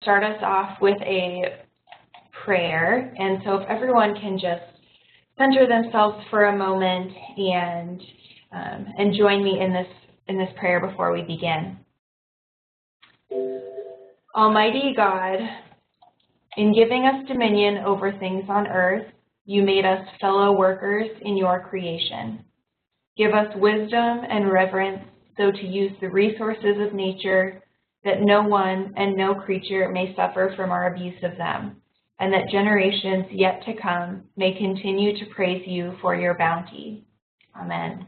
start us off with a prayer. And so if everyone can just center themselves for a moment and join me in this prayer before we begin. Almighty God, in giving us dominion over things on earth, you made us fellow workers in your creation. Give us wisdom and reverence so to use the resources of nature that no one and no creature may suffer from our abuse of them, and that generations yet to come may continue to praise you for your bounty. Amen.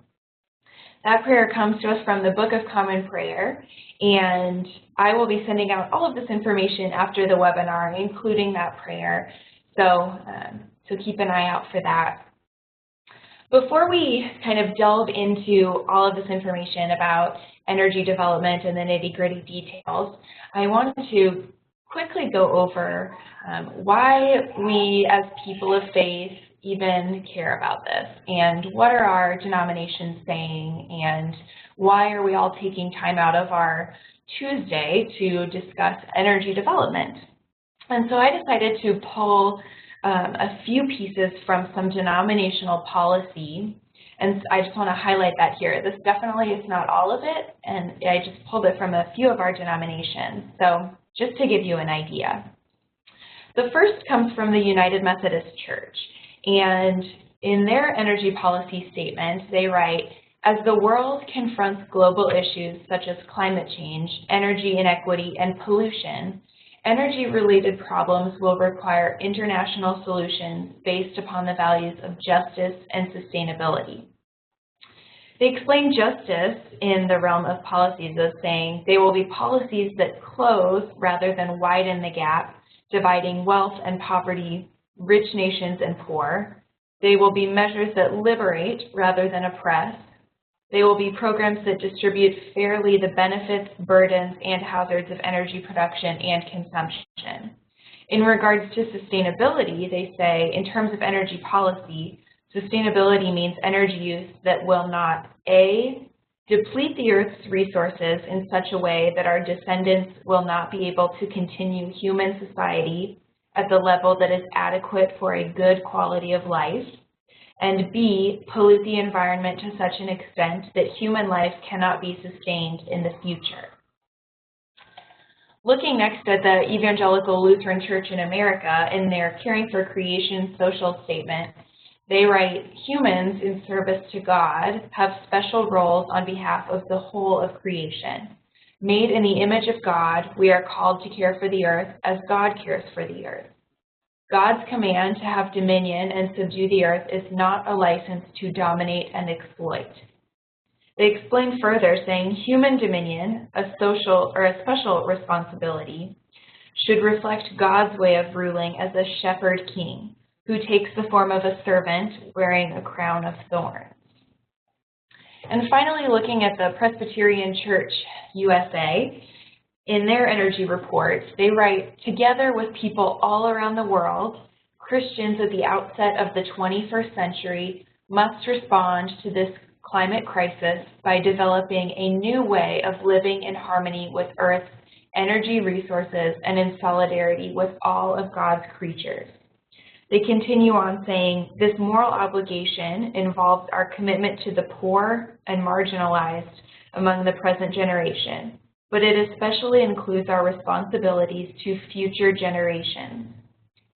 That prayer comes to us from the Book of Common Prayer, and I will be sending out all of this information after the webinar, including that prayer, so keep an eye out for that. Before we kind of delve into all of this information about energy development and the nitty-gritty details, I wanted to quickly go over why we as people of faith even care about this, and what are our denominations saying, and why are we all taking time out of our Tuesday to discuss energy development. And so I decided to pull a few pieces from some denominational policy, and I just want to highlight that here. This definitely is not all of it, and I just pulled it from a few of our denominations, so just to give you an idea. The first comes from the United Methodist Church, and in their energy policy statement, they write, as the world confronts global issues such as climate change, energy inequity, and pollution, energy-related problems will require international solutions based upon the values of justice and sustainability. They explain justice in the realm of policies as saying they will be policies that close rather than widen the gap, dividing wealth and poverty, rich nations and poor. They will be measures that liberate rather than oppress. They will be programs that distribute fairly the benefits, burdens, and hazards of energy production and consumption. In regards to sustainability, they say, in terms of energy policy, sustainability means energy use that will not, A, deplete the Earth's resources in such a way that our descendants will not be able to continue human society at the level that is adequate for a good quality of life, and B, pollute the environment to such an extent that human life cannot be sustained in the future. Looking next at the Evangelical Lutheran Church in America, in their Caring for Creation social statement, they write, humans in service to God have special roles on behalf of the whole of creation. Made in the image of God, we are called to care for the earth as God cares for the earth. God's command to have dominion and subdue the earth is not a license to dominate and exploit. They explain further, saying human dominion, a social or a special responsibility, should reflect God's way of ruling as a shepherd king who takes the form of a servant wearing a crown of thorns. And finally, looking at the Presbyterian Church USA, in their energy reports, they write, together with people all around the world, Christians at the outset of the 21st century must respond to this climate crisis by developing a new way of living in harmony with Earth's energy resources and in solidarity with all of God's creatures. They continue on saying, this moral obligation involves our commitment to the poor and marginalized among the present generation, but it especially includes our responsibilities to future generations.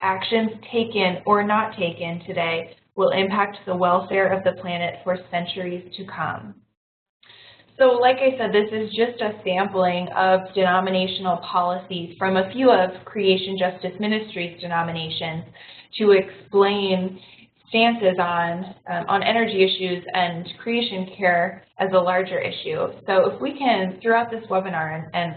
Actions taken or not taken today will impact the welfare of the planet for centuries to come. So like I said, this is just a sampling of denominational policies from a few of Creation Justice Ministries denominations to explain stances on energy issues and creation care as a larger issue. So if we can, throughout this webinar and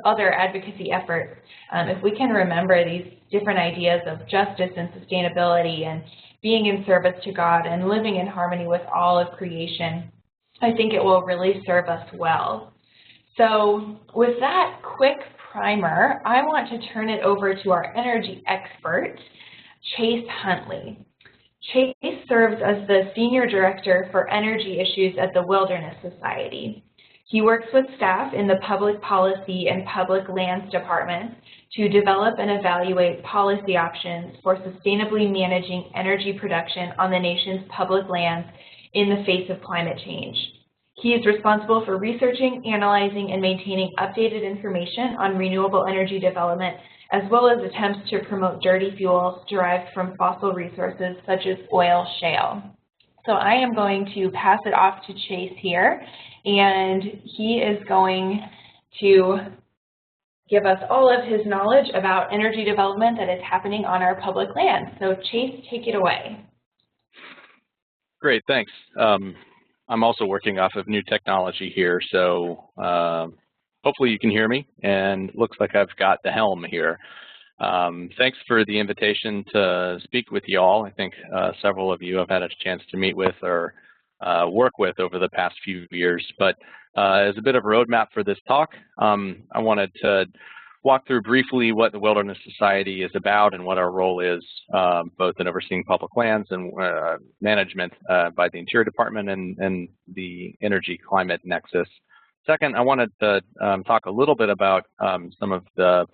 other advocacy efforts, if we can remember these different ideas of justice and sustainability and being in service to God and living in harmony with all of creation, I think it will really serve us well. So with that quick primer, I want to turn it over to our energy expert, Chase Huntley. Chase serves as the Senior Director for Energy Issues at the Wilderness Society. He works with staff in the Public Policy and Public Lands departments to develop and evaluate policy options for sustainably managing energy production on the nation's public lands in the face of climate change. He is responsible for researching, analyzing, and maintaining updated information on renewable energy development, as well as attempts to promote dirty fuels derived from fossil resources such as oil shale. So I am going to pass it off to Chase here, and he is going to give us all of his knowledge about energy development that is happening on our public land. So Chase, take it away. Great, thanks. I'm also working off of new technology here, so hopefully you can hear me, and looks like I've got the helm here. Thanks for the invitation to speak with you all. I think several of you have had a chance to meet with or work with over the past few years. But as a bit of a roadmap for this talk, I wanted to walk through briefly what the Wilderness Society is about and what our role is, both in overseeing public lands and management by the Interior Department and the Energy Climate Nexus. Second, I wanted to talk a little bit about some of the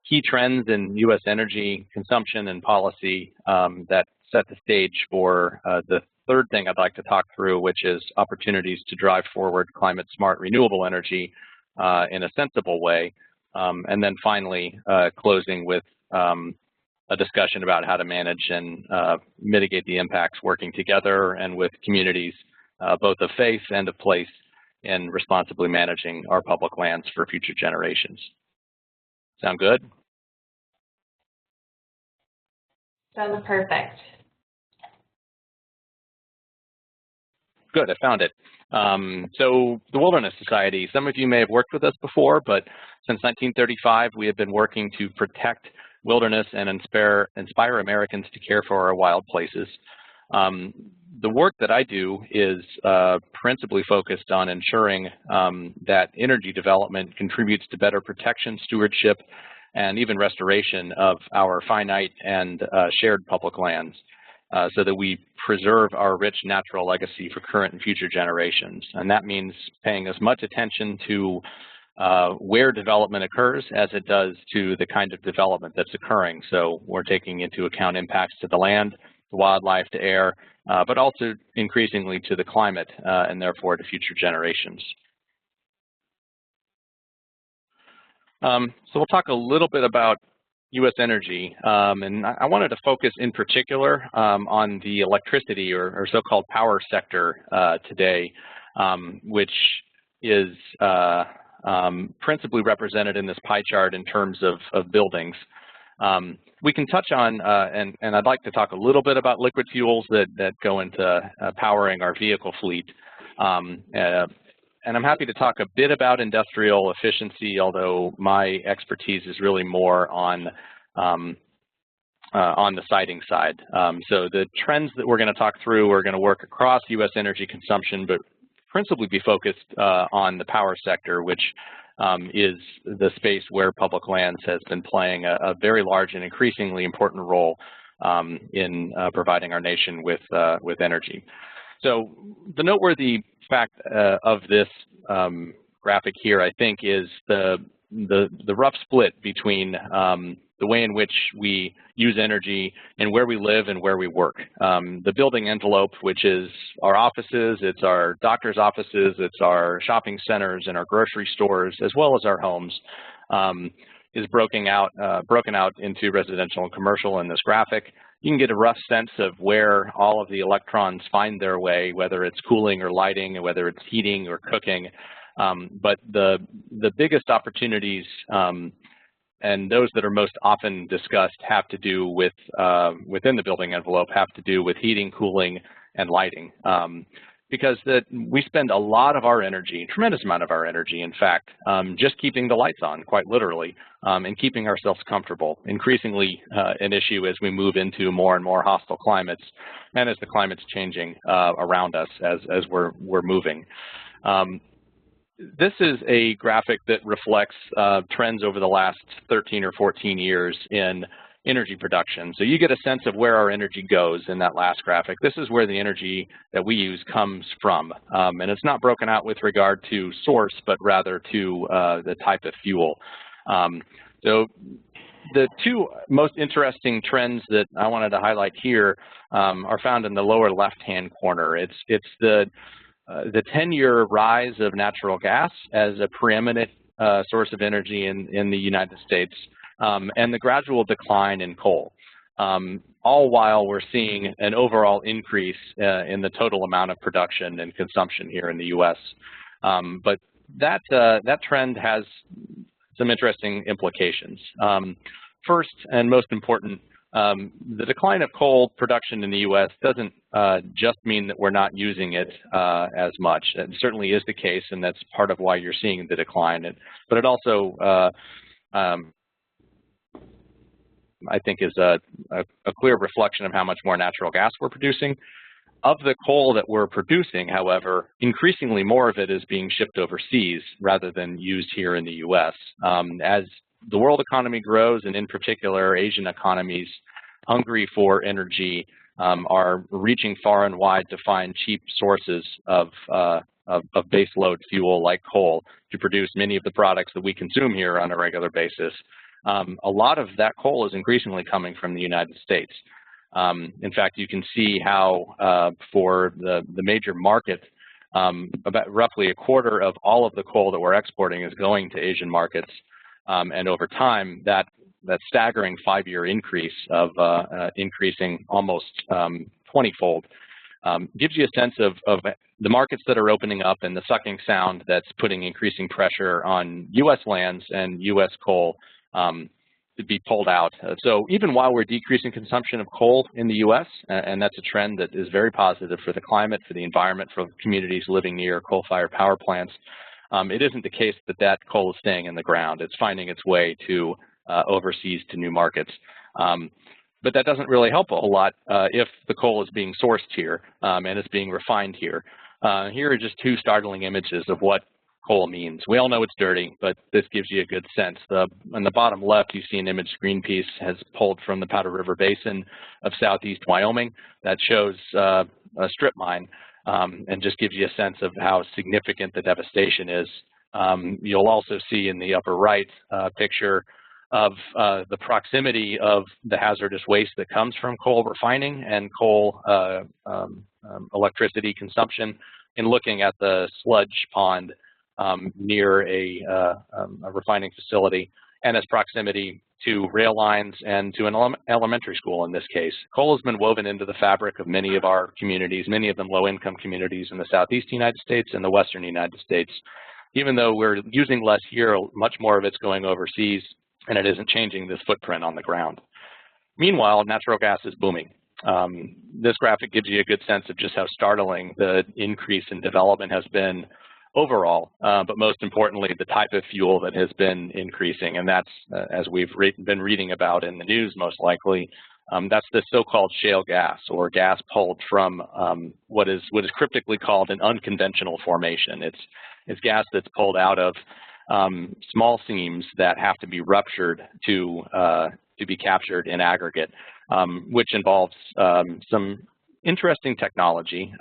key trends in U.S. energy consumption and policy that set the stage for the third thing I'd like to talk through, which is opportunities to drive forward climate-smart renewable energy in a sensible way. And then finally, closing with a discussion about how to manage and mitigate the impacts working together and with communities, both of faith and of place, in responsibly managing our public lands for future generations. Sound good? Sounds perfect. Good, I found it. So the Wilderness Society, some of you may have worked with us before, but since 1935, we have been working to protect wilderness and inspire Americans to care for our wild places. The work that I do is principally focused on ensuring that energy development contributes to better protection, stewardship, and even restoration of our finite and shared public lands, so that we preserve our rich natural legacy for current and future generations. And that means paying as much attention to where development occurs as it does to the kind of development that's occurring. So we're taking into account impacts to the land, to wildlife, to air, but also increasingly to the climate and therefore to future generations. So we'll talk a little bit about U.S. energy, and I wanted to focus in particular on the electricity or so-called power sector today, which is principally represented in this pie chart in terms of buildings. We can touch on, and I'd like to talk a little bit about liquid fuels that go into powering our vehicle fleet. And I'm happy to talk a bit about industrial efficiency, although my expertise is really more on the siting side. So the trends that we're going to talk through are going to work across U.S. energy consumption, but principally be focused on the power sector, which is the space where public lands has been playing a very large and increasingly important role in providing our nation with energy. So the noteworthy fact of this graphic here, I think, is the rough split between the way in which we use energy and where we live and where we work. The building envelope, which is our offices, it's our doctor's offices, it's our shopping centers and our grocery stores, as well as our homes, is broken out into residential and commercial in this graphic. You can get a rough sense of where all of the electrons find their way, whether it's cooling or lighting, or whether it's heating or cooking. But the biggest opportunities and those that are most often discussed have to do with, within the building envelope, have to do with heating, cooling, and lighting. Because we spend a lot of our energy, a tremendous amount of our energy, in fact, just keeping the lights on, quite literally, and keeping ourselves comfortable. Increasingly an issue as we move into more and more hostile climates, and as the climate's changing around us as we're moving. This is a graphic that reflects trends over the last 13 or 14 years in energy production. So you get a sense of where our energy goes in that last graphic. This is where the energy that we use comes from. And it's not broken out with regard to source, but rather to the type of fuel. So the two most interesting trends that I wanted to highlight here are found in the lower left-hand corner. It's the 10-year rise of natural gas as a preeminent source of energy in the United States, and the gradual decline in coal, all while we're seeing an overall increase in the total amount of production and consumption here in the U.S. But that trend has some interesting implications. First and most important, the decline of coal production in the U.S. doesn't just mean that we're not using it as much. It certainly is the case, and that's part of why you're seeing the decline. But it also, I think, is a clear reflection of how much more natural gas we're producing. Of the coal that we're producing, however, increasingly more of it is being shipped overseas rather than used here in the U.S. As the world economy grows, and in particular Asian economies hungry for energy are reaching far and wide to find cheap sources of base load fuel like coal to produce many of the products that we consume here on a regular basis. A lot of that coal is increasingly coming from the United States. In fact, you can see how for the major market, about roughly a quarter of all of the coal that we're exporting is going to Asian markets. And over time, that staggering 5-year increase of increasing almost 20-fold gives you a sense of the markets that are opening up and the sucking sound that's putting increasing pressure on U.S. lands and U.S. coal to be pulled out. So even while we're decreasing consumption of coal in the U.S., and that's a trend that is very positive for the climate, for the environment, for communities living near coal-fired power plants, it isn't the case that that coal is staying in the ground. It's finding its way to overseas to new markets. But that doesn't really help a whole lot if the coal is being sourced here and it's being refined here. Here are just two startling images of what coal means. We all know it's dirty, but this gives you a good sense. On the bottom left, you see an image Greenpeace has pulled from the Powder River Basin of southeast Wyoming that shows a strip mine and just gives you a sense of how significant the devastation is. You'll also see in the upper right picture of the proximity of the hazardous waste that comes from coal refining and coal electricity consumption, in looking at the sludge pond near a refining facility, and its proximity to rail lines and to an elementary school in this case. Coal has been woven into the fabric of many of our communities, many of them low-income communities in the southeast United States and the western United States. Even though we're using less here, much more of it's going overseas, and it isn't changing this footprint on the ground. Meanwhile, natural gas is booming. This graphic gives you a good sense of just how startling the increase in development has been overall, but most importantly, the type of fuel that has been increasing. And that's, as we've been reading about in the news most likely, that's the so-called shale gas, or gas pulled from what is cryptically called an unconventional formation. It's gas that's pulled out of small seams that have to be ruptured to be captured in aggregate, which involves some interesting technology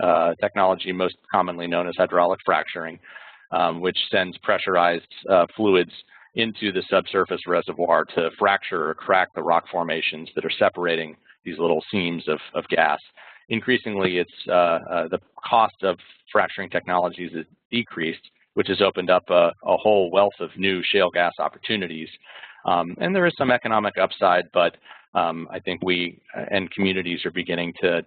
most commonly known as hydraulic fracturing, which sends pressurized fluids into the subsurface reservoir to fracture or crack the rock formations that are separating these little seams of gas. Increasingly, it's the cost of fracturing technologies is decreased, which has opened up a whole wealth of new shale gas opportunities. And there is some economic upside, but I think we and communities are beginning to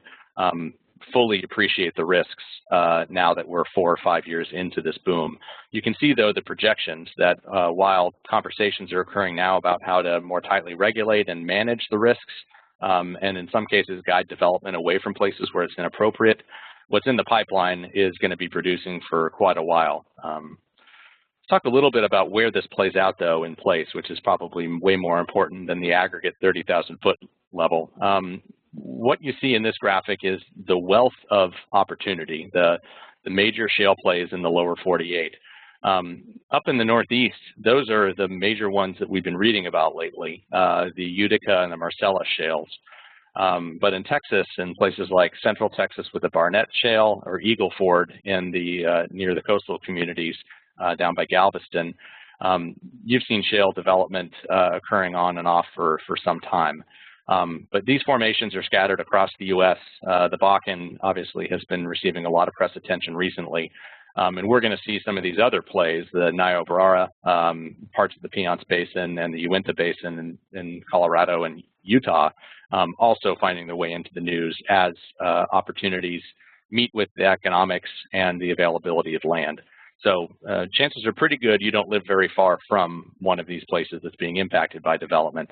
fully appreciate the risks now that we're 4 or 5 years into this boom. You can see, though, the projections that while conversations are occurring now about how to more tightly regulate and manage the risks, and in some cases guide development away from places where it's inappropriate, what's in the pipeline is going to be producing for quite a while. Let's talk a little bit about where this plays out, though, in place, which is probably way more important than the aggregate 30,000-foot level. What you see in this graphic is the wealth of opportunity, the major shale plays in the lower 48. Up in the Northeast, those are the major ones that we've been reading about lately, the Utica and the Marcellus shales. But in Texas and places like Central Texas with the Barnett Shale or Eagle Ford in the near the coastal communities down by Galveston, you've seen shale development occurring on and off for some time. But these formations are scattered across the U.S. The Bakken obviously has been receiving a lot of press attention recently. And we're going to see some of these other plays, the Niobrara, parts of the Piceance Basin and the Uinta Basin in Colorado and Utah, also finding their way into the news as opportunities meet with the economics and the availability of land. So chances are pretty good you don't live very far from one of these places that's being impacted by development.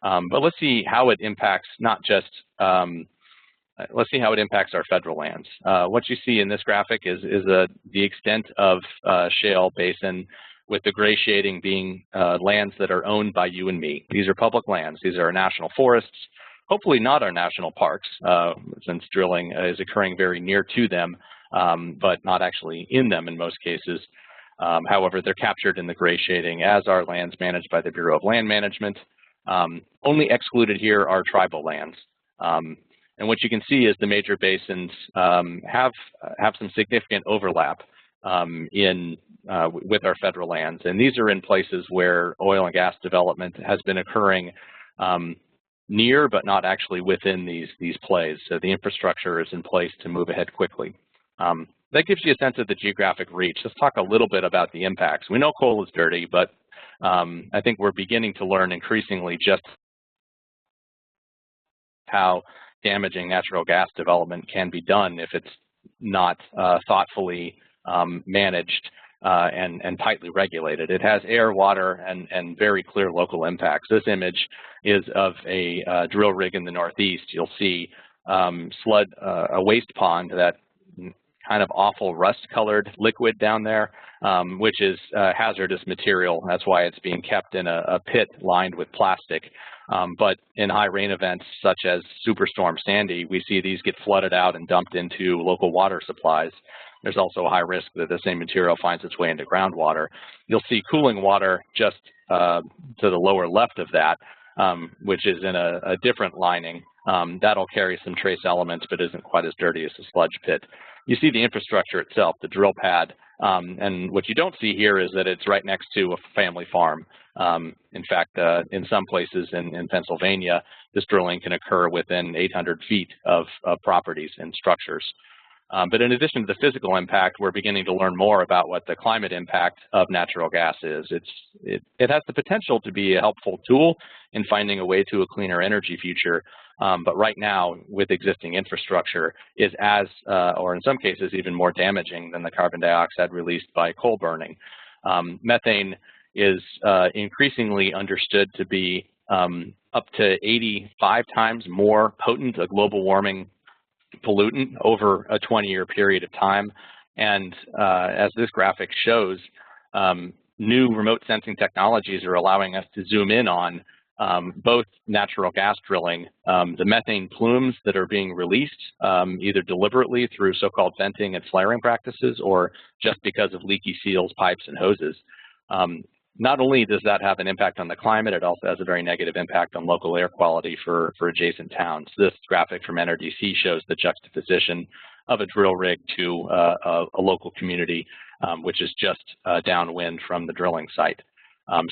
But let's see how it impacts not just let's see how it impacts our federal lands. What you see in this graphic is the extent of shale basin, with the gray shading being lands that are owned by you and me. These are public lands. These are our national forests, hopefully not our national parks, since drilling is occurring very near to them, but not actually in them in most cases. However, they're captured in the gray shading as are lands managed by the Bureau of Land Management. Only excluded here are tribal lands. And what you can see is the major basins have some significant overlap with our federal lands. And these are in places where oil and gas development has been occurring near but not actually within these plays. So the infrastructure is in place to move ahead quickly. That gives you a sense of the geographic reach. Let's talk a little bit about the impacts. We know coal is dirty, but I think we're beginning to learn increasingly just how damaging natural gas development can be done if it's not thoughtfully managed and tightly regulated. It has air, water, and very clear local impacts. This image is of a drill rig in the Northeast. You'll see a waste pond, that kind of awful rust-colored liquid down there, which is hazardous material. That's why it's being kept in a pit lined with plastic. But in high rain events such as Superstorm Sandy, we see these get flooded out and dumped into local water supplies. There's also a high risk that the same material finds its way into groundwater. You'll see cooling water just to the lower left of that, which is in a different lining. That'll carry some trace elements but isn't quite as dirty as the sludge pit. You see the infrastructure itself, the drill pad, and what you don't see here is that it's right next to a family farm. In fact, in some places in Pennsylvania, this drilling can occur within 800 feet of properties and structures. But in addition to the physical impact, we're beginning to learn more about what the climate impact of natural gas is. It has the potential to be a helpful tool in finding a way to a cleaner energy future, but right now, with existing infrastructure, is as, or in some cases, even more damaging than the carbon dioxide released by coal burning. Methane is increasingly understood to be up to 85 times more potent a global warming pollutant over a 20-year period of time. And as this graphic shows, new remote sensing technologies are allowing us to zoom in on both natural gas drilling, the methane plumes that are being released, either deliberately through so-called venting and flaring practices or just because of leaky seals, pipes, and hoses. Not only does that have an impact on the climate, it also has a very negative impact on local air quality for adjacent towns. This graphic from NRDC shows the juxtaposition of a drill rig to a local community, which is just downwind from the drilling site.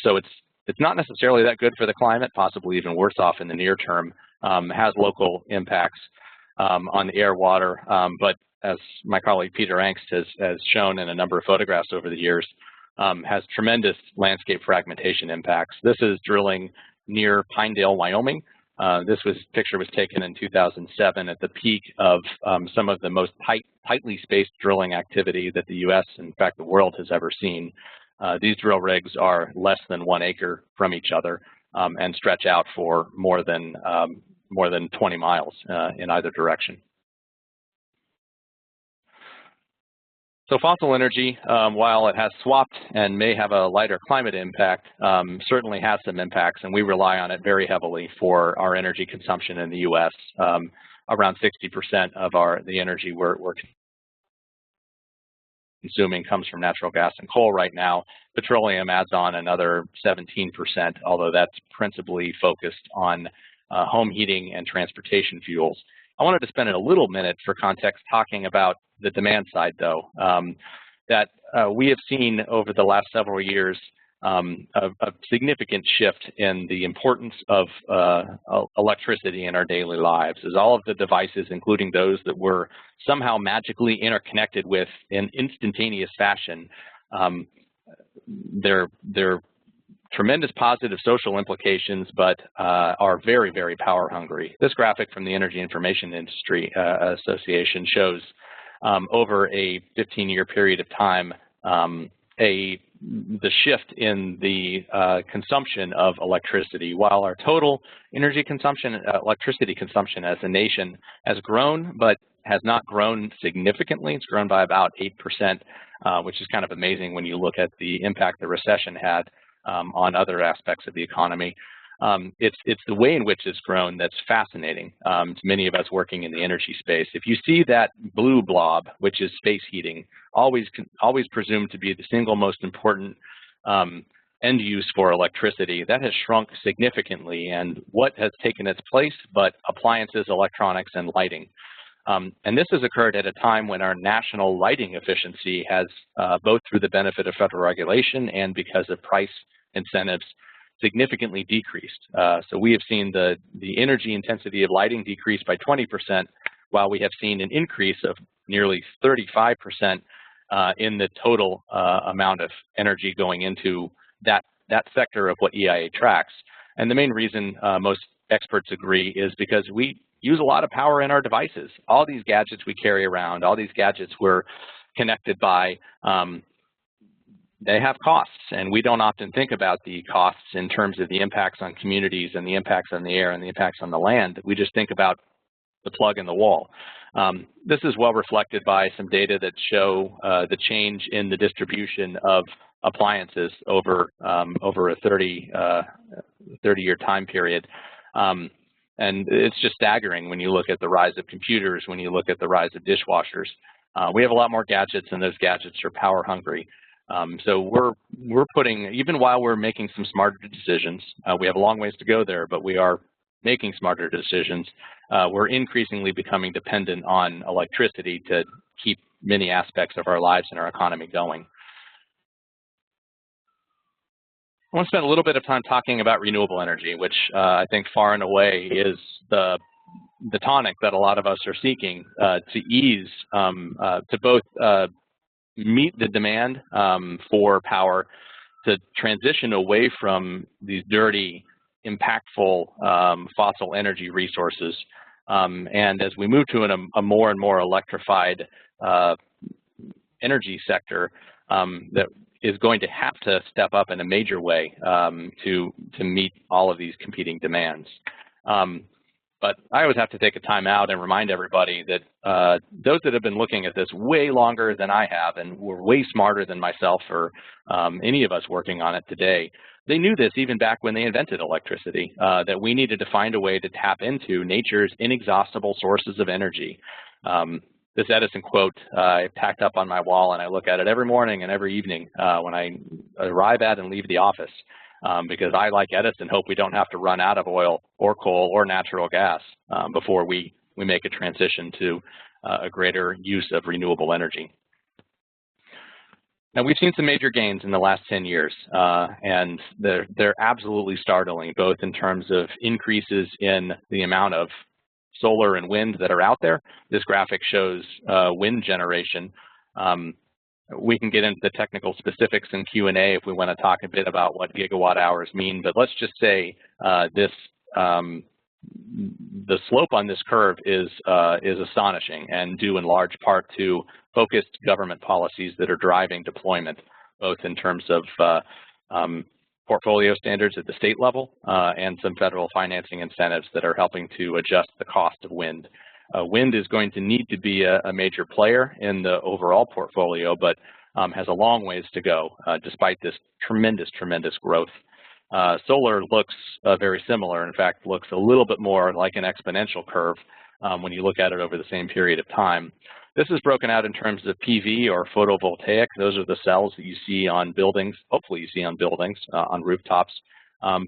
So it's not necessarily that good for the climate, possibly even worse off in the near term, has local impacts on the air, water, but as my colleague Peter Angst has shown in a number of photographs over the years, has tremendous landscape fragmentation impacts. This is drilling near Pinedale, Wyoming. This picture was taken in 2007 at the peak of some of the most tightly spaced drilling activity that the U.S., in fact, the world has ever seen. These drill rigs are less than 1 acre from each other and stretch out for more than 20 miles in either direction. So fossil energy, while it has swapped and may have a lighter climate impact, certainly has some impacts, and we rely on it very heavily for our energy consumption in the U.S. Around 60% of the energy we're consuming comes from natural gas and coal right now. Petroleum adds on another 17%, although that's principally focused on home heating and transportation fuels. I wanted to spend a little minute for context talking about the demand side, though, that we have seen over the last several years a significant shift in the importance of electricity in our daily lives, as all of the devices, including those that we're somehow magically interconnected with in instantaneous fashion, they're tremendous positive social implications, but are very, very power hungry. This graphic from the Energy Information Industry Association shows over a 15-year period of time the shift in the consumption of electricity. While our total energy consumption, electricity consumption as a nation has grown, but has not grown significantly. It's grown by about 8%, which is kind of amazing when you look at the impact the recession had on other aspects of the economy. It's the way in which it's grown that's fascinating to many of us working in the energy space. If you see that blue blob, which is space heating, always presumed to be the single most important end use for electricity, that has shrunk significantly. And what has taken its place but appliances, electronics, and lighting. And this has occurred at a time when our national lighting efficiency has, both through the benefit of federal regulation and because of price incentives, significantly decreased. So we have seen the energy intensity of lighting decrease by 20%, while we have seen an increase of nearly 35% in the total amount of energy going into that sector of what EIA tracks. And the main reason most experts agree is because we use a lot of power in our devices. All these gadgets we carry around, all these gadgets we're connected by, they have costs, and we don't often think about the costs in terms of the impacts on communities and the impacts on the air and the impacts on the land. We just think about the plug in the wall. This is well reflected by some data that show the change in the distribution of appliances over a 30-year time period. And it's just staggering when you look at the rise of computers, when you look at the rise of dishwashers. We have a lot more gadgets, and those gadgets are power hungry. So we're putting, even while we're making some smarter decisions, we have a long ways to go there, but we are making smarter decisions. We're increasingly becoming dependent on electricity to keep many aspects of our lives and our economy going. I want to spend a little bit of time talking about renewable energy, which I think far and away is the tonic that a lot of us are seeking to ease, to both meet the demand for power, to transition away from these dirty, impactful fossil energy resources. And as we move to a more and more electrified energy sector that is going to have to step up in a major way to meet all of these competing demands. But I always have to take a time out and remind everybody that those that have been looking at this way longer than I have and were way smarter than myself or any of us working on it today, they knew this even back when they invented electricity, that we needed to find a way to tap into nature's inexhaustible sources of energy. This Edison quote I tacked up on my wall, and I look at it every morning and every evening when I arrive at and leave the office. Because I, like Edison, hope we don't have to run out of oil or coal or natural gas before we make a transition to a greater use of renewable energy. Now, we've seen some major gains in the last 10 years, and they're absolutely startling, both in terms of increases in the amount of solar and wind that are out there. This graphic shows wind generation. We can get into the technical specifics in Q&A if we want to talk a bit about what gigawatt hours mean, but let's just say the slope on this curve is astonishing, and due in large part to focused government policies that are driving deployment, both in terms of portfolio standards at the state level and some federal financing incentives that are helping to adjust the cost of wind. Wind is going to need to be a major player in the overall portfolio, but has a long ways to go despite this tremendous growth. Solar looks very similar. In fact, looks a little bit more like an exponential curve when you look at it over the same period of time. This is broken out in terms of PV or photovoltaic. Those are the cells that you see on buildings, hopefully you see on buildings, on rooftops,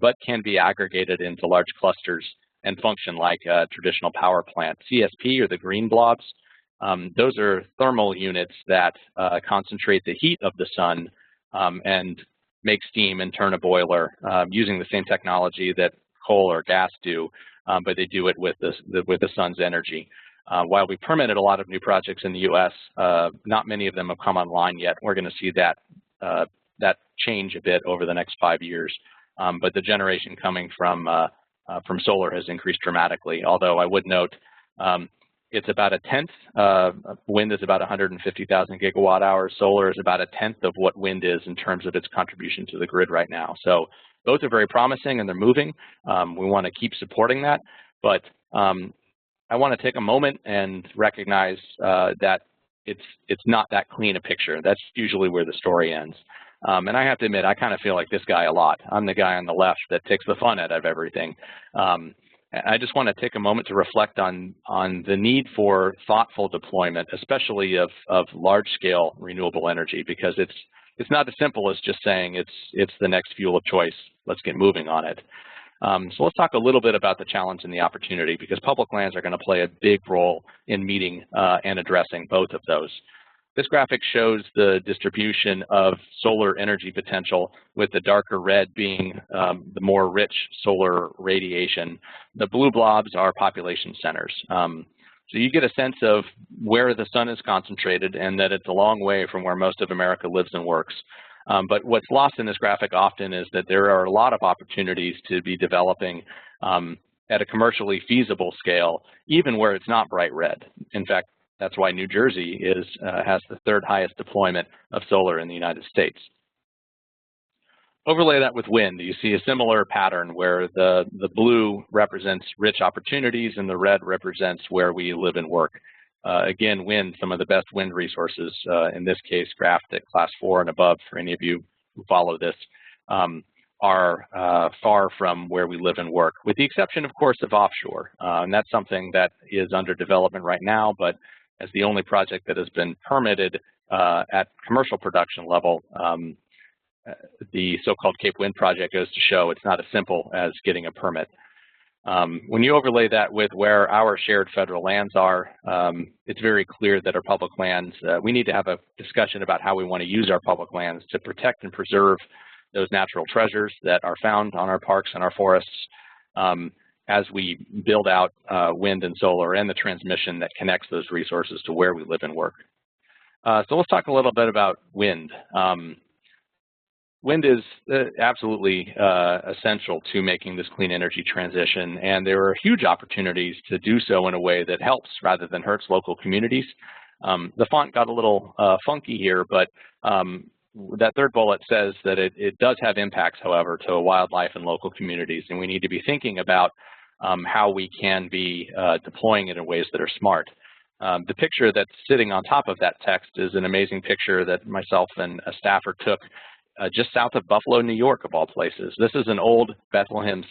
but can be aggregated into large clusters and function like a traditional power plant. CSP, or the green blobs, those are thermal units that concentrate the heat of the sun and make steam and turn a boiler using the same technology that coal or gas do, but they do it with the sun's energy. While we permitted a lot of new projects in the U.S., not many of them have come online yet. We're going to see that change a bit over the next 5 years, but the generation coming from solar has increased dramatically. Although I would note it's about a tenth. Wind is about 150,000 gigawatt hours. Solar is about a tenth of what wind is in terms of its contribution to the grid right now. So both are very promising and they're moving. We want to keep supporting that, but I want to take a moment and recognize that it's not that clean a picture. That's usually where the story ends. And I have to admit, I kind of feel like this guy a lot. I'm the guy on the left that takes the fun out of everything. I just want to take a moment to reflect on the need for thoughtful deployment, especially of large-scale renewable energy, because it's not as simple as just saying it's the next fuel of choice. Let's get moving on it. So let's talk a little bit about the challenge and the opportunity, because public lands are going to play a big role in meeting and addressing both of those. This graphic shows the distribution of solar energy potential, with the darker red being the more rich solar radiation. The blue blobs are population centers. So you get a sense of where the sun is concentrated and that it's a long way from where most of America lives and works. But what's lost in this graphic often is that there are a lot of opportunities to be developing at a commercially feasible scale, even where it's not bright red. In fact, that's why New Jersey has the third highest deployment of solar in the United States. Overlay that with wind, you see a similar pattern where the blue represents rich opportunities and the red represents where we live and work. Again, wind, some of the best wind resources, in this case graphed at class 4 and above for any of you who follow this, are far from where we live and work, with the exception, of course, of offshore. And that's something that is under development right now, but as the only project that has been permitted at commercial production level, the so-called Cape Wind project goes to show it's not as simple as getting a permit. When you overlay that with where our shared federal lands are, it's very clear that our public lands, we need to have a discussion about how we want to use our public lands to protect and preserve those natural treasures that are found on our parks and our forests, as we build out wind and solar and the transmission that connects those resources to where we live and work. So let's talk a little bit about wind. Wind is absolutely essential to making this clean energy transition, and there are huge opportunities to do so in a way that helps rather than hurts local communities. The font got a little funky here, but that third bullet says that it does have impacts, however, to wildlife and local communities, and we need to be thinking about how we can be deploying it in ways that are smart. The picture that's sitting on top of that text is an amazing picture that myself and a staffer took just south of Buffalo, New York, of all places. This is an old Bethlehem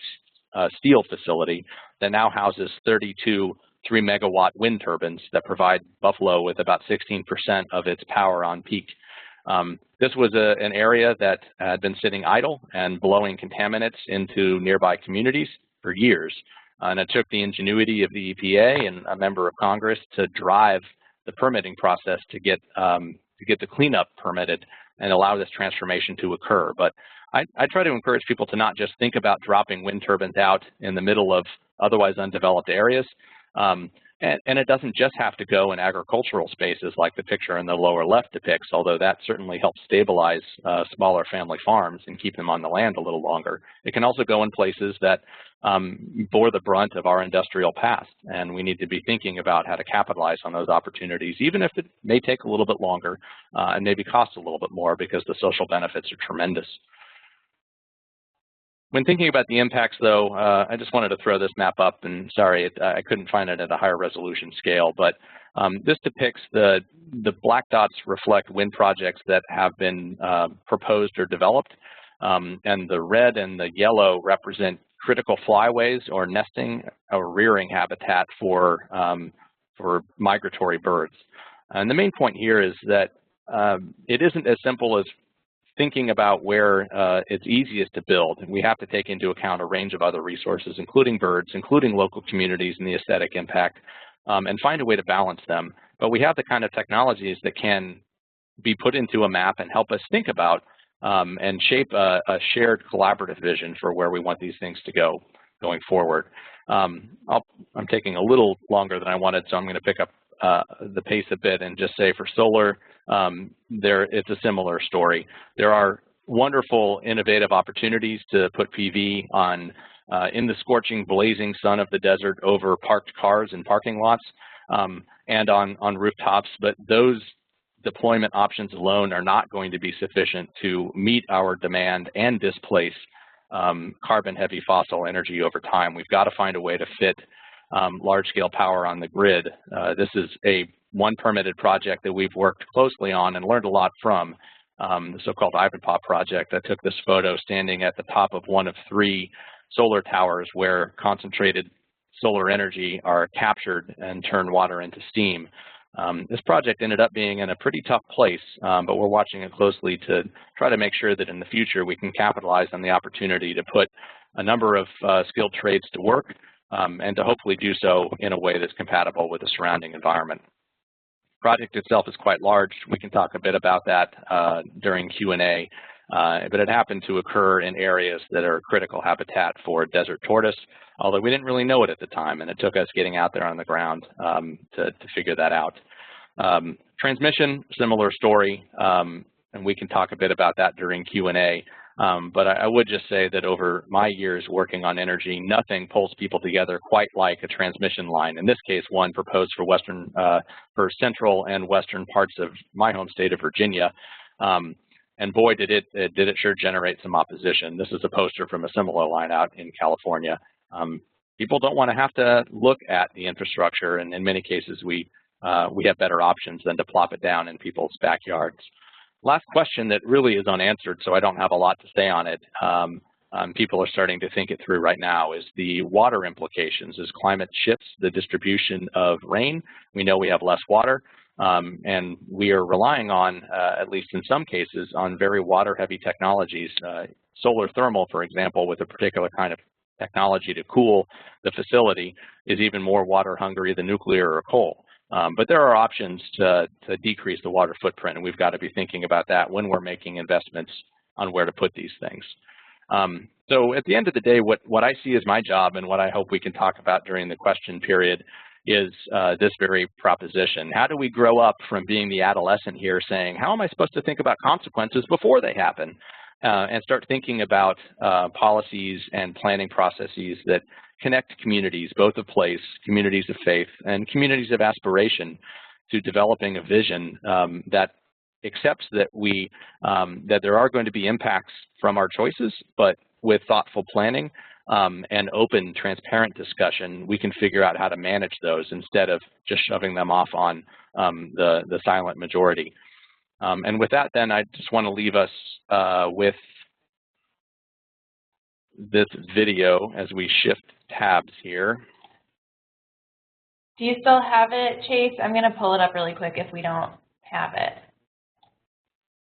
steel facility that now houses 32 3-megawatt wind turbines that provide Buffalo with about 16% of its power on peak. This was an area that had been sitting idle and blowing contaminants into nearby communities for years. And it took the ingenuity of the EPA and a member of Congress to drive the permitting process to get the cleanup permitted and allow this transformation to occur. But I try to encourage people to not just think about dropping wind turbines out in the middle of otherwise undeveloped areas. And it doesn't just have to go in agricultural spaces like the picture in the lower left depicts, although that certainly helps stabilize smaller family farms and keep them on the land a little longer. It can also go in places that bore the brunt of our industrial past, and we need to be thinking about how to capitalize on those opportunities, even if it may take a little bit longer and maybe cost a little bit more, because the social benefits are tremendous. When thinking about the impacts, though, I just wanted to throw this map up, and sorry, I couldn't find it at a higher resolution scale, but this depicts the black dots reflect wind projects that have been proposed or developed. And the red and the yellow represent critical flyways or nesting or rearing habitat for migratory birds. And the main point here is that it isn't as simple as thinking about where it's easiest to build. And we have to take into account a range of other resources, including birds, including local communities and the aesthetic impact, and find a way to balance them. But we have the kind of technologies that can be put into a map and help us think about and shape a shared collaborative vision for where we want these things to go going forward. I'm taking a little longer than I wanted, so I'm going to pick up the pace a bit and just say for solar, it's a similar story. There are wonderful, innovative opportunities to put PV on in the scorching, blazing sun of the desert over parked cars and parking lots and on rooftops, but those deployment options alone are not going to be sufficient to meet our demand and displace carbon-heavy fossil energy over time. We've got to find a way to fit large-scale power on the grid. This is one permitted project that we've worked closely on and learned a lot from, the so-called Ivanpah project. I took this photo standing at the top of one of 3 solar towers where concentrated solar energy are captured and turn water into steam. This project ended up being in a pretty tough place, but we're watching it closely to try to make sure that in the future we can capitalize on the opportunity to put a number of skilled trades to work and to hopefully do so in a way that's compatible with the surrounding environment. The project itself is quite large. We can talk a bit about that during Q&A, but it happened to occur in areas that are critical habitat for desert tortoise, although we didn't really know it at the time, and it took us getting out there on the ground to figure that out. Transmission, similar story, and we can talk a bit about that during Q&A. But I would just say that over my years working on energy, nothing pulls people together quite like a transmission line. In this case, one proposed for central and western parts of my home state of Virginia. And boy, did it sure generate some opposition. This is a poster from a similar line out in California. People don't want to have to look at the infrastructure, and in many cases, we have better options than to plop it down in people's backyards. Last question that really is unanswered, so I don't have a lot to say on it. People are starting to think it through right now, is the water implications. As climate shifts the distribution of rain, we know we have less water, and we are relying on, at least in some cases, on very water-heavy technologies. Solar thermal, for example, with a particular kind of technology to cool the facility is even more water hungry than nuclear or coal. But there are options to decrease the water footprint, and we've got to be thinking about that when we're making investments on where to put these things. So at the end of the day, what I see as my job and what I hope we can talk about during the question period is this very proposition. How do we grow up from being the adolescent here saying, how am I supposed to think about consequences before they happen? And start thinking about policies and planning processes that connect communities, both of place, communities of faith, and communities of aspiration to developing a vision that accepts that that there are going to be impacts from our choices, but with thoughtful planning and open, transparent discussion, we can figure out how to manage those instead of just shoving them off on the silent majority. And with that, then, I just want to leave us with this video as we shift tabs here. Do you still have it, Chase? I'm going to pull it up really quick if we don't have it.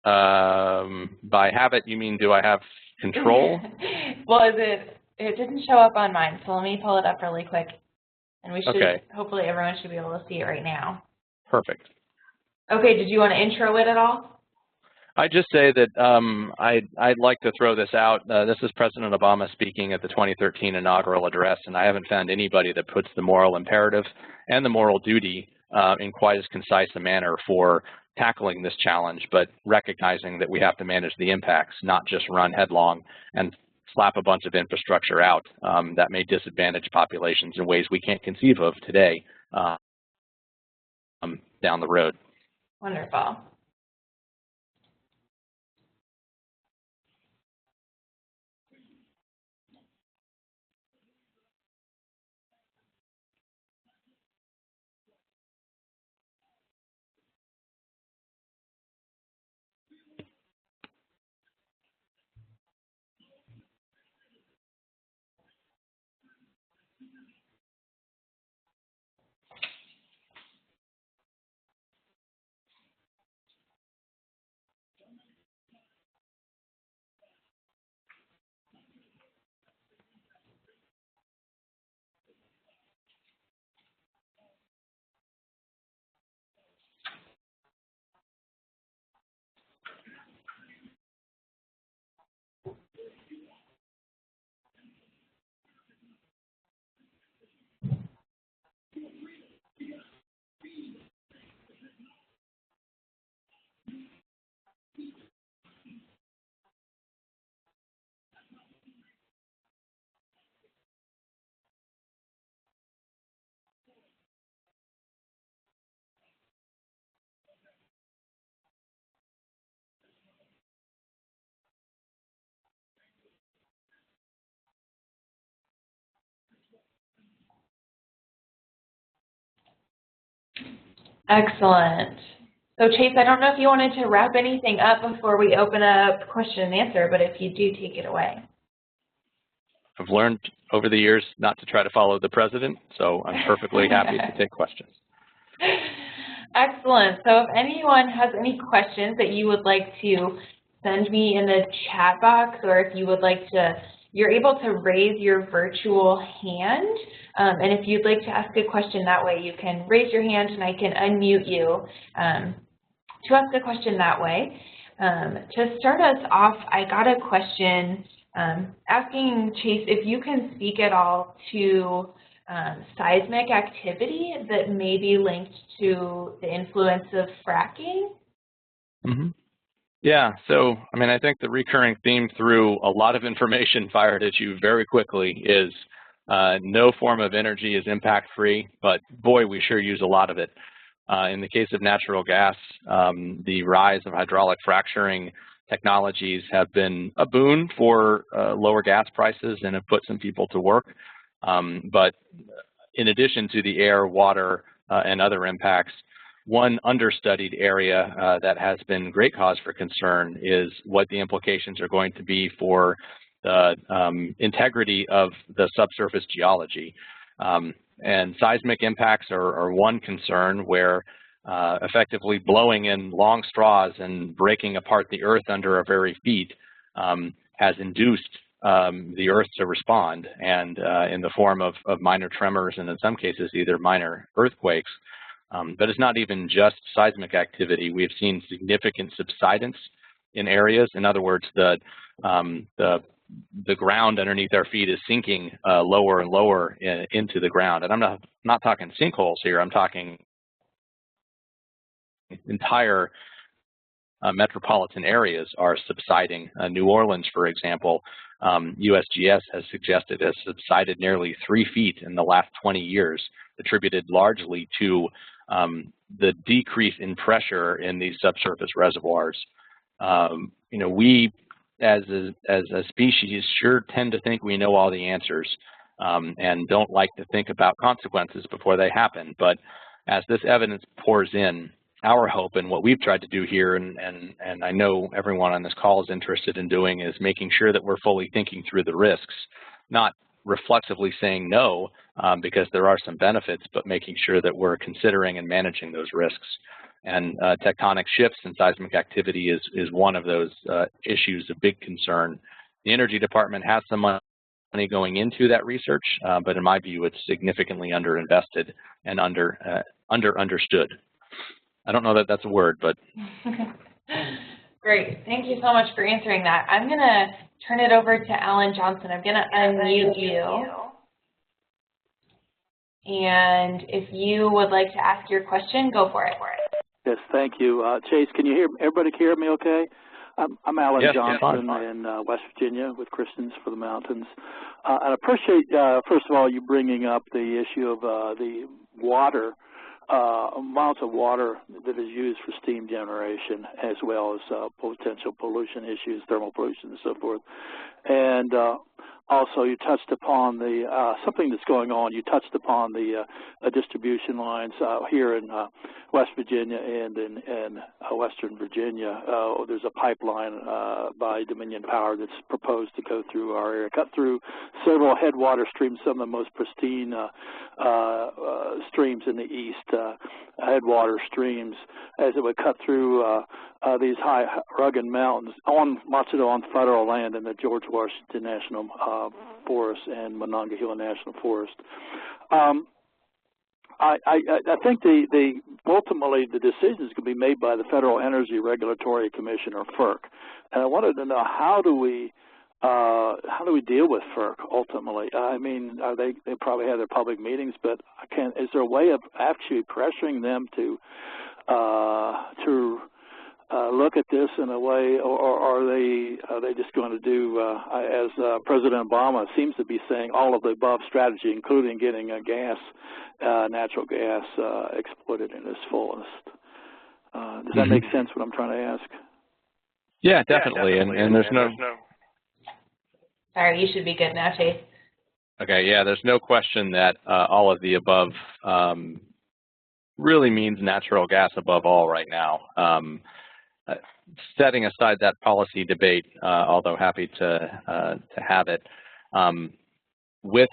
By have it, you mean do I have control? Well, it didn't show up on mine, so let me pull it up really quick. And we should, hopefully everyone should be able to see it right now. Perfect. Okay, did you want to intro it at all? I'd just say that I'd like to throw this out. This is President Obama speaking at the 2013 inaugural address, and I haven't found anybody that puts the moral imperative and the moral duty in quite as concise a manner for tackling this challenge, but recognizing that we have to manage the impacts, not just run headlong and slap a bunch of infrastructure out that may disadvantage populations in ways we can't conceive of today down the road. Wonderful. Excellent. So Chase, I don't know if you wanted to wrap anything up before we open up question and answer, but if you do, take it away. I've learned over the years not to try to follow the president, so I'm perfectly happy to take questions. Excellent. So if anyone has any questions that you would like to send me in the chat box, or if you would like to, you're able to raise your virtual hand. And if you'd like to ask a question that way, you can raise your hand and I can unmute you to ask a question that way. To start us off, I got a question asking Chase if you can speak at all to seismic activity that may be linked to the influence of fracking. Mm-hmm. Yeah, so I mean, I think the recurring theme through a lot of information fired at you very quickly is no form of energy is impact-free, but boy, we sure use a lot of it. In the case of natural gas, the rise of hydraulic fracturing technologies have been a boon for lower gas prices and have put some people to work. But in addition to the air, water, and other impacts, one understudied area that has been great cause for concern is what the implications are going to be for the integrity of the subsurface geology. And seismic impacts are one concern where effectively blowing in long straws and breaking apart the earth under our very feet has induced the earth to respond, and in the form of minor tremors and in some cases either minor earthquakes. But it's not even just seismic activity. We've seen significant subsidence in areas. In other words, the ground underneath our feet is sinking lower and lower into the ground. And I'm not talking sinkholes here. I'm talking entire metropolitan areas are subsiding. New Orleans, for example, USGS has suggested has subsided nearly 3 feet in the last 20 years, attributed largely to the decrease in pressure in these subsurface reservoirs. We as a species sure tend to think we know all the answers and don't like to think about consequences before they happen. But as this evidence pours in, our hope and what we've tried to do here, and I know everyone on this call is interested in doing, is making sure that we're fully thinking through the risks, not reflexively saying no because there are some benefits, but making sure that we're considering and managing those risks. And tectonic shifts and seismic activity is one of those issues of big concern. The Energy Department has some money going into that research, but in my view, it's significantly underinvested and understood. I don't know that that's a word, but. Great. Thank you so much for answering that. I'm going to turn it over to Alan Johnson. I'm going to unmute you. And if you would like to ask your question, go for it. Yes, thank you. Chase, can you hear everybody hear me okay? I'm Alan Johnson in West Virginia with Christians for the Mountains. I appreciate, first of all, you bringing up the issue of the water, amounts of water that is used for steam generation, as well as potential pollution issues, thermal pollution and so forth. And also, you touched upon the something that's going on. You touched upon the distribution lines here in West Virginia and in Western Virginia. There's a pipeline by Dominion Power that's proposed to go through our area, cut through several headwater streams, some of the most pristine streams in the east, headwater streams, as it would cut through these high, rugged mountains, much of it on federal land in the George Washington National Forest and Monongahela National Forest. I think ultimately the decisions can be made by the Federal Energy Regulatory Commission, or FERC. And I wanted to know, how do we deal with FERC ultimately? I mean, they probably have their public meetings, but is there a way of actually pressuring them to look at this in a way, or are they just going to do, as President Obama seems to be saying, all of the above strategy, including getting natural gas exploited in its fullest? Does that make sense, what I'm trying to ask? Yeah, definitely. And there's no... Sorry, you should be good now, Chase. Okay, yeah, there's no question that all of the above really means natural gas above all right now. Setting aside that policy debate, although happy to have it, with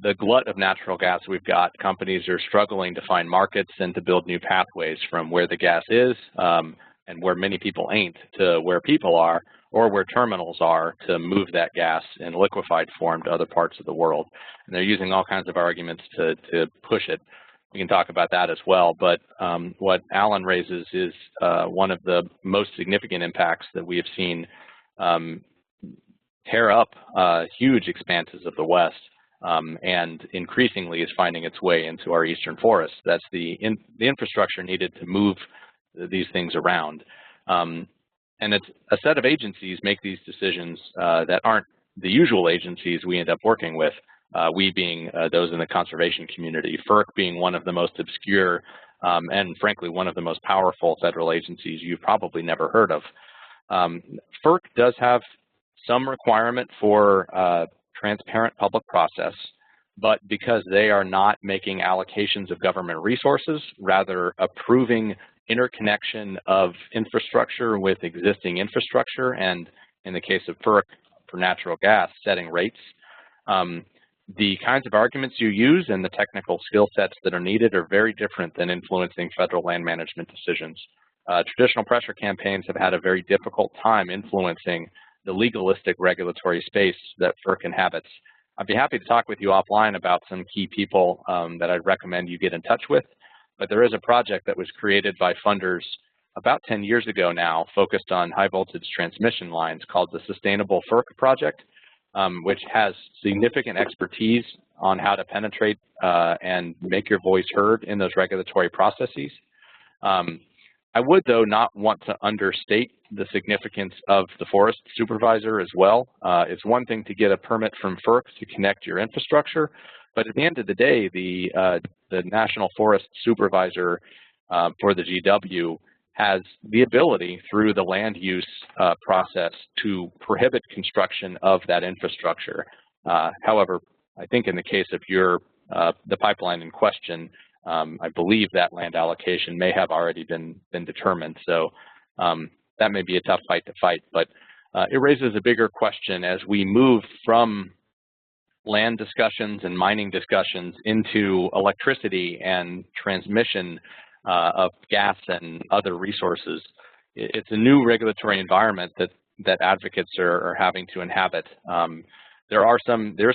the glut of natural gas we've got, companies are struggling to find markets and to build new pathways from where the gas is and where many people ain't to where people are, or where terminals are to move that gas in liquefied form to other parts of the world. And they're using all kinds of arguments to push it. We can talk about that as well, but what Alan raises is one of the most significant impacts that we have seen tear up huge expanses of the West, and increasingly is finding its way into our eastern forests. That's the infrastructure needed to move these things around. And it's a set of agencies make these decisions that aren't the usual agencies we end up working with, we being those in the conservation community, FERC being one of the most obscure and frankly one of the most powerful federal agencies you've probably never heard of. FERC does have some requirement for transparent public process, but because they are not making allocations of government resources, rather approving interconnection of infrastructure with existing infrastructure, and in the case of FERC for natural gas, setting rates, the kinds of arguments you use and the technical skill sets that are needed are very different than influencing federal land management decisions. Traditional pressure campaigns have had a very difficult time influencing the legalistic regulatory space that FERC inhabits. I'd be happy to talk with you offline about some key people that I'd recommend you get in touch with, but there is a project that was created by funders about 10 years ago now focused on high voltage transmission lines called the Sustainable FERC Project, which has significant expertise on how to penetrate and make your voice heard in those regulatory processes. I would, though, not want to understate the significance of the forest supervisor as well. It's one thing to get a permit from FERC to connect your infrastructure, but at the end of the day, the National Forest Supervisor for the GW has the ability through the land use process to prohibit construction of that infrastructure. However, I think in the case of the pipeline in question, I believe that land allocation may have already been determined. So that may be a tough fight to fight, but it raises a bigger question as we move from land discussions and mining discussions into electricity and transmission of gas and other resources. It's a new regulatory environment that advocates are having to inhabit. There is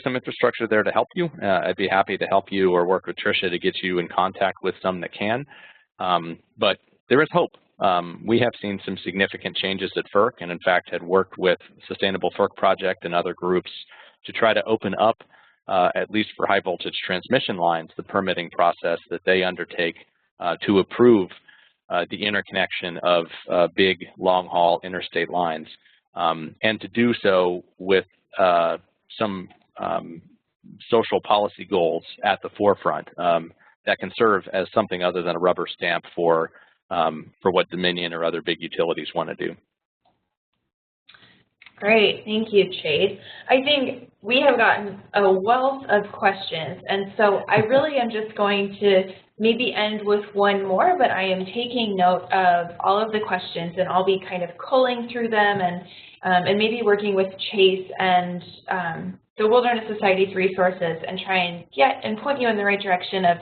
some infrastructure there to help you. I'd be happy to help you or work with Tricia to get you in contact with some that can. But there is hope. We have seen some significant changes at FERC, and in fact had worked with Sustainable FERC Project and other groups to try to open up, at least for high voltage transmission lines, the permitting process that they undertake to approve the interconnection of big long haul interstate lines, and to do so with some social policy goals at the forefront that can serve as something other than a rubber stamp for what Dominion or other big utilities want to do. Great, thank you, Chase. I think we have gotten a wealth of questions, and so I really am just going to maybe end with one more, but I am taking note of all of the questions, and I'll be kind of culling through them and maybe working with Chase and the Wilderness Society's resources and try and point you in the right direction of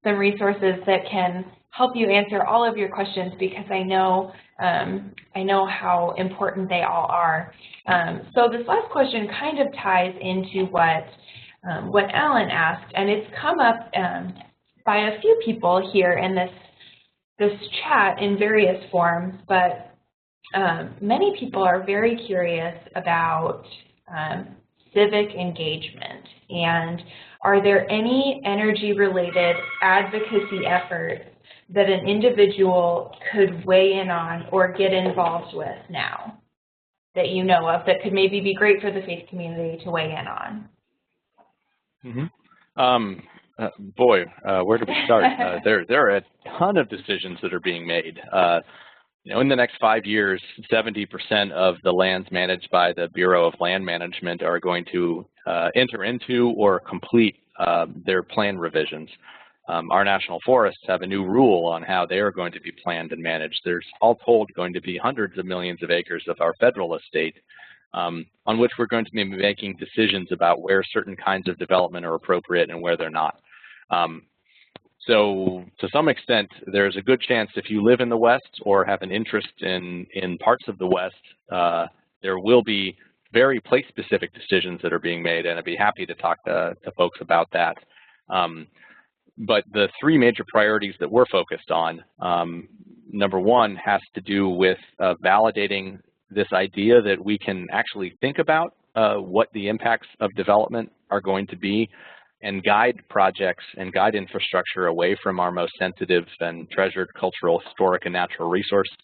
some resources that can help you answer all of your questions, because I know how important they all are. So this last question kind of ties into what Alan asked, and it's come up by a few people here in this chat in various forms, but many people are very curious about civic engagement, and are there any energy-related advocacy efforts that an individual could weigh in on or get involved with now that you know of that could maybe be great for the faith community to weigh in on? Boy, where do we start? There are a ton of decisions that are being made. In the next 5 years, 70% of the lands managed by the Bureau of Land Management are going to enter into or complete their plan revisions. Our national forests have a new rule on how they are going to be planned and managed. There's all told going to be hundreds of millions of acres of our federal estate on which we're going to be making decisions about where certain kinds of development are appropriate and where they're not. So to some extent, there's a good chance if you live in the West or have an interest in parts of the West, there will be very place-specific decisions that are being made, and I'd be happy to talk to folks about that. But the three major priorities that we're focused on, number one has to do with validating this idea that we can actually think about what the impacts of development are going to be and guide projects and guide infrastructure away from our most sensitive and treasured cultural, historic, and natural resources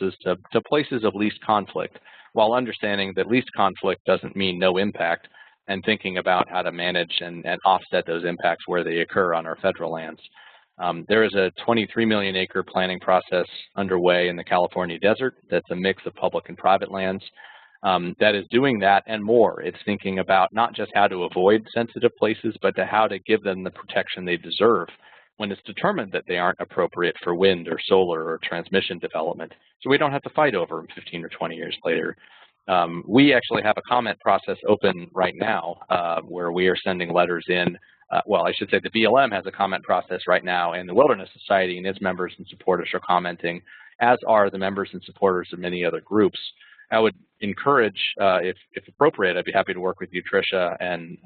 to places of least conflict, while understanding that least conflict doesn't mean no impact, and thinking about how to manage and offset those impacts where they occur on our federal lands. There is a 23 million acre planning process underway in the California desert that's a mix of public and private lands that is doing that and more. It's thinking about not just how to avoid sensitive places, but to how to give them the protection they deserve when it's determined that they aren't appropriate for wind or solar or transmission development. So we don't have to fight over them 15 or 20 years later. We actually have a comment process open right now where we are sending letters in. Well, I should say the BLM has a comment process right now, and the Wilderness Society and its members and supporters are commenting, as are the members and supporters of many other groups. I would encourage, if appropriate, I'd be happy to work with you, Tricia, and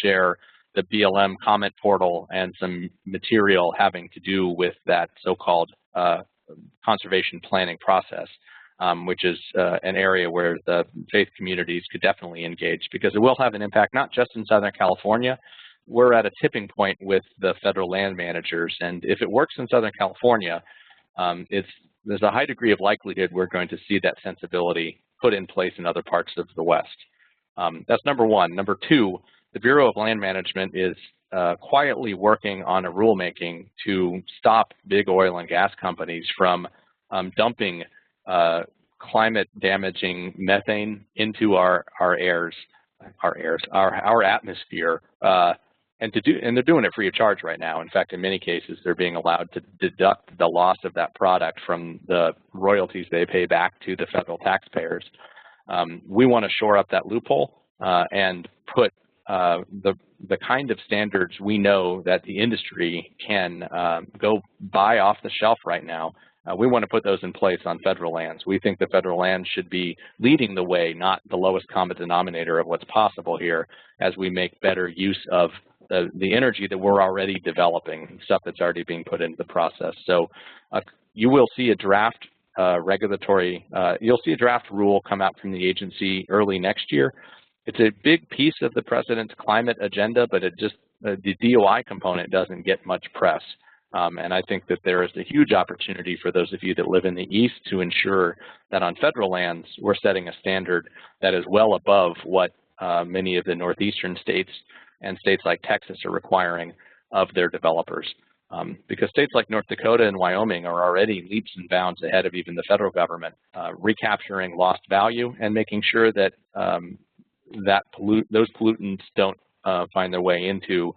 share the BLM comment portal and some material having to do with that so-called conservation planning process, which is an area where the faith communities could definitely engage, because it will have an impact not just in Southern California. We're at a tipping point with the federal land managers, and if it works in Southern California, there's a high degree of likelihood we're going to see that sensibility put in place in other parts of the West. That's number one. Number two, the Bureau of Land Management is quietly working on a rulemaking to stop big oil and gas companies from dumping climate-damaging methane into our atmosphere, and they're doing it free of charge right now. In fact, in many cases, they're being allowed to deduct the loss of that product from the royalties they pay back to the federal taxpayers. We want to shore up that loophole and put the kind of standards we know that the industry can go buy off the shelf right now. We want to put those in place on federal lands. We think the federal lands should be leading the way, not the lowest common denominator of what's possible here, as we make better use of the energy that we're already developing, stuff that's already being put into the process. So you will see a draft you'll see a draft rule come out from the agency early next year. It's a big piece of the president's climate agenda, but the DOI component doesn't get much press. And I think that there is a huge opportunity for those of you that live in the East to ensure that on federal lands, we're setting a standard that is well above what many of the northeastern states and states like Texas are requiring of their developers. Because states like North Dakota and Wyoming are already leaps and bounds ahead of even the federal government, recapturing lost value and making sure that those pollutants don't find their way into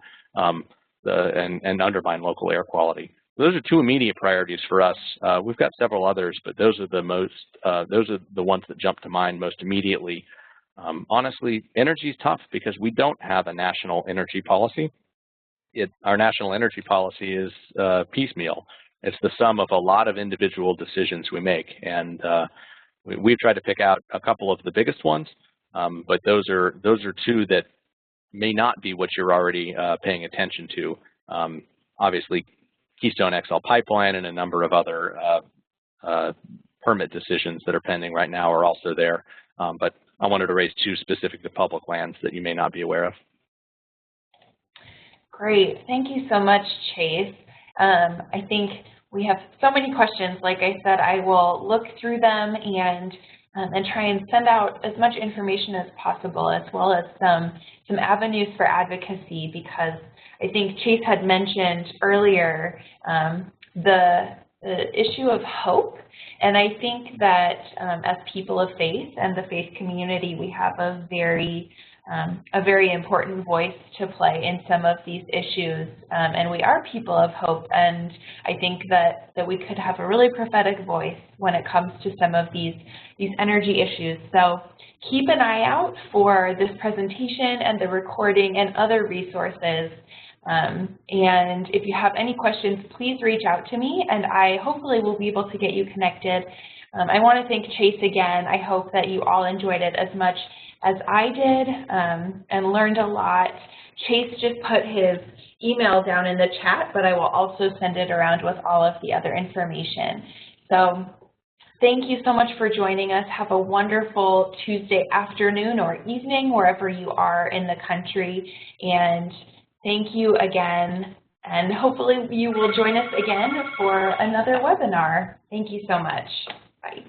and undermine local air quality. Those are two immediate priorities for us. We've got several others, but those are the ones that jump to mind most immediately. Honestly, energy is tough because we don't have a national energy policy. Our national energy policy is piecemeal. It's the sum of a lot of individual decisions we make, and we've tried to pick out a couple of the biggest ones, but those are two that may not be what you're already paying attention to. Obviously, Keystone XL pipeline and a number of other permit decisions that are pending right now are also there, but I wanted to raise two specific to public lands that you may not be aware of. Great. Thank you so much, Chase. I think we have so many questions. Like I said, I will look through them and try and send out as much information as possible, as well as some avenues for advocacy, because I think Chase had mentioned earlier the issue of hope. And I think that as people of faith and the faith community, we have a very a very important voice to play in some of these issues. And we are people of hope, and I think that we could have a really prophetic voice when it comes to some of these energy issues. So keep an eye out for this presentation and the recording and other resources. And if you have any questions, please reach out to me, and I hopefully will be able to get you connected. I want to thank Chase again. I hope that you all enjoyed it as much as I did and learned a lot. Chase just put his email down in the chat, but I will also send it around with all of the other information. So thank you so much for joining us. Have a wonderful Tuesday afternoon or evening, wherever you are in the country. And thank you again. And hopefully you will join us again for another webinar. Thank you so much. Bye.